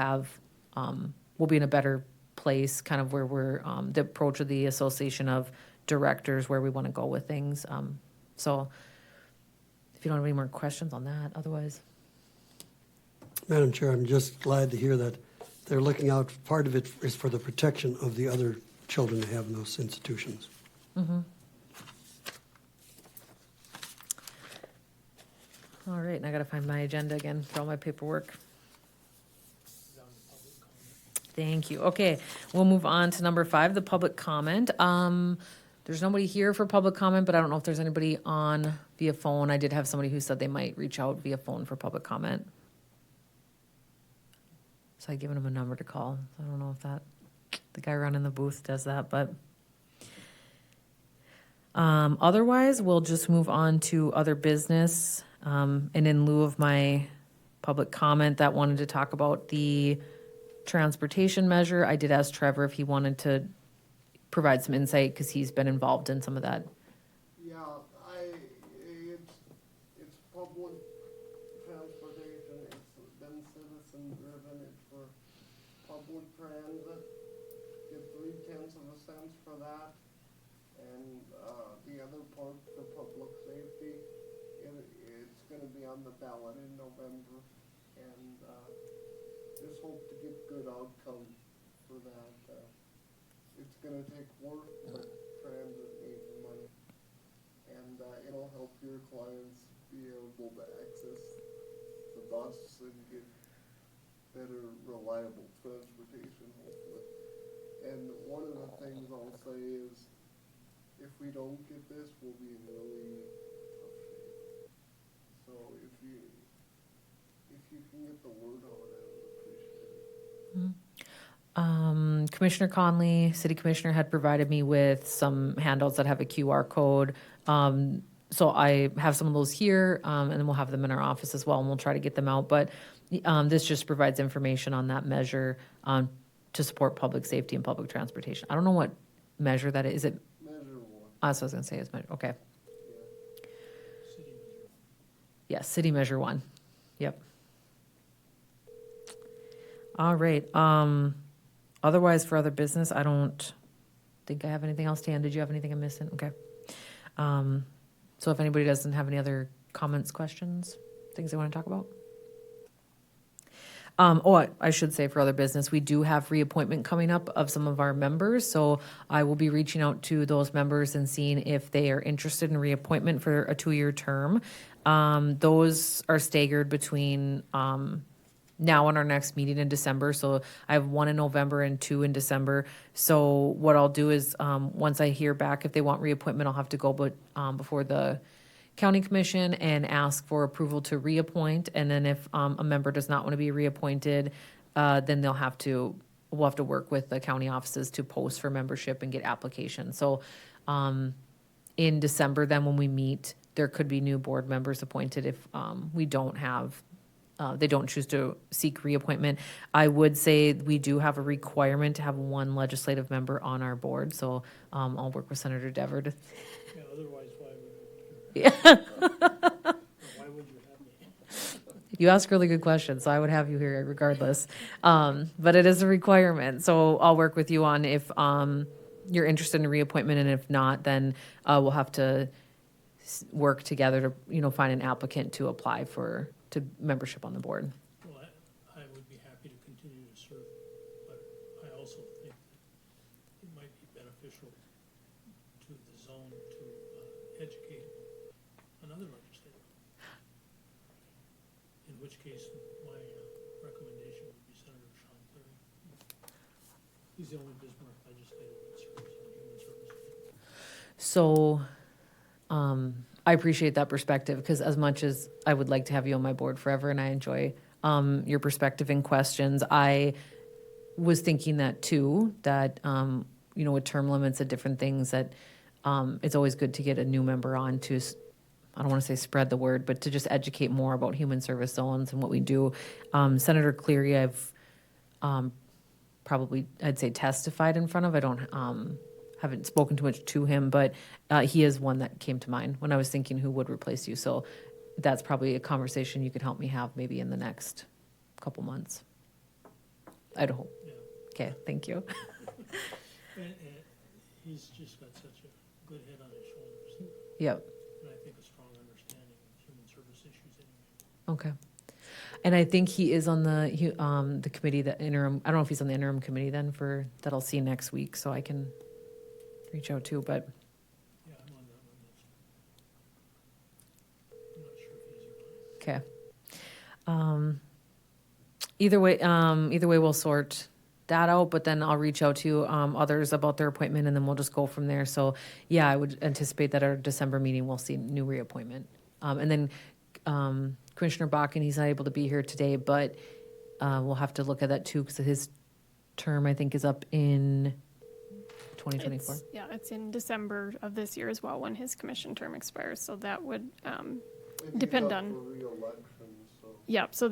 be in a better place, kind of where we're the approach of the Association of Directors, where we want to go with things. So if you don't have any more questions on that, otherwise. Madam Chair, I'm just glad to hear that they're looking out. Part of it is for the protection of the other children they have in those institutions. Mm-hmm. All right, and I got to find my agenda again for all my paperwork. Thank you. Okay, we'll move on to number 5, the public comment. There's nobody here for public comment, but I don't know if there's anybody on via phone. I did have somebody who said they might reach out via phone for public comment. So I given them a number to call. I don't know if the guy running the booth does that, but otherwise we'll just move on to other business. And in lieu of my public comment that wanted to talk about the transportation measure, I did ask Trevor if he wanted to provide some insight, because he's been involved in some of that. Yeah, it's public transportation, it's been citizen driven, it's for public transit. Get 3/10 of a cent for that. And, the other part for public safety, it's gonna be on the ballot in November. And, just hope to get good outcome for that. It's gonna take work, but transit needs money. And, it'll help your clients be able to access the bus and get better, reliable transportation, hopefully. And one of the things I'll say is, if we don't get this, we'll be in really tough shape. So if you can get the word out, I would appreciate it. Commissioner Conley, City Commissioner, had provided me with some handouts that have a QR code. So I have some of those here, and then we'll have them in our office as well, and we'll try to get them out. But this just provides information on that measure to support public safety and public transportation. I don't know what measure that is. Is it? Measure one, That's what I was going to say. Is measure. Okay. yeah. City measure. Yes, City Measure 1. Yep. All right. Otherwise, for other business, I don't think I have anything else to hand. Did you have anything I'm missing? Okay. So if anybody doesn't have any other comments, questions, things they want to talk about? I should say for other business, we do have reappointment coming up of some of our members. So I will be reaching out to those members and seeing if they are interested in reappointment for a 2-year term. Those are staggered between now and our next meeting in December. So I have 1 in November and 2 in December. So what I'll do is, once I hear back if they want reappointment, I'll have to go before the county commission and ask for approval to reappoint. And then if a member does not want to be reappointed, then we'll have to work with the county offices to post for membership and get applications. So in December, then when we meet, there could be new board members appointed if we don't have they don't choose to seek reappointment. I would say we do have a requirement to have 1 legislative member on our board, so I'll work with Senator Dever to. Yeah, otherwise, why would Yeah. why would you have me? You ask really good questions, so I would have you here regardless. But it is a requirement, so I'll work with you on if you're interested in a reappointment, and if not, then we'll have to work together to find an applicant to apply to membership on the board. Well, I would be happy to continue to serve, but I also think that it might be beneficial to the zone to educate another legislator. In which case, my recommendation would be Senator Sean Cleary. He's the only Bismarck legislator that serves on human services. So, I appreciate that perspective, because as much as I would like to have you on my board forever, and I enjoy your perspective and questions, I was thinking that too, that, with term limits and different things, that it's always good to get a new member on to, I don't want to say spread the word, but to just educate more about human service zones and what we do. Senator Cleary, I've probably, I'd say, testified in front of. I don't haven't spoken too much to him, but he is one that came to mind when I was thinking who would replace you. So that's probably a conversation you could help me have maybe in the next couple months. I'd hope. Yeah, Okay, thank you. and he's just got such a good head on his shoulders, Yep, and I think a strong understanding of human service issues anyway. okay. And I think he is on the committee, the interim, I don't know if he's on the interim committee then that I'll see next week, so I can reach out to, but Yeah, I'm on that one. I'm not sure if he's or not. okay. Either way, we'll sort that out, but then I'll reach out to others about their appointment, and then we'll just go from there. So, yeah, I would anticipate that our December meeting we'll see new reappointment. And then Commissioner Bakken, he's not able to be here today, but we'll have to look at that too, because his term, I think, is up in 2024. It's in December of this year as well, when his commission term expires, so that would, think he's Depend up on- for re-election, so. Yeah, so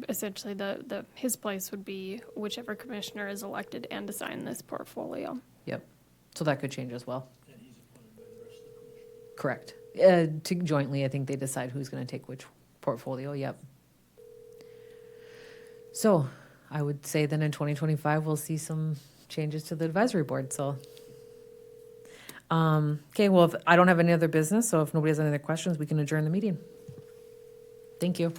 essentially his place would be whichever commissioner is elected and assign this portfolio. Yep. So that could change as well. And he's appointed by the rest of the commission. Correct. Jointly, I think they decide who's gonna take which portfolio, yep. So, I would say then in 2025, we'll see some changes to the advisory board, so. Okay, well, if I don't have any other business, so if nobody has any other questions, we can adjourn the meeting. Thank you.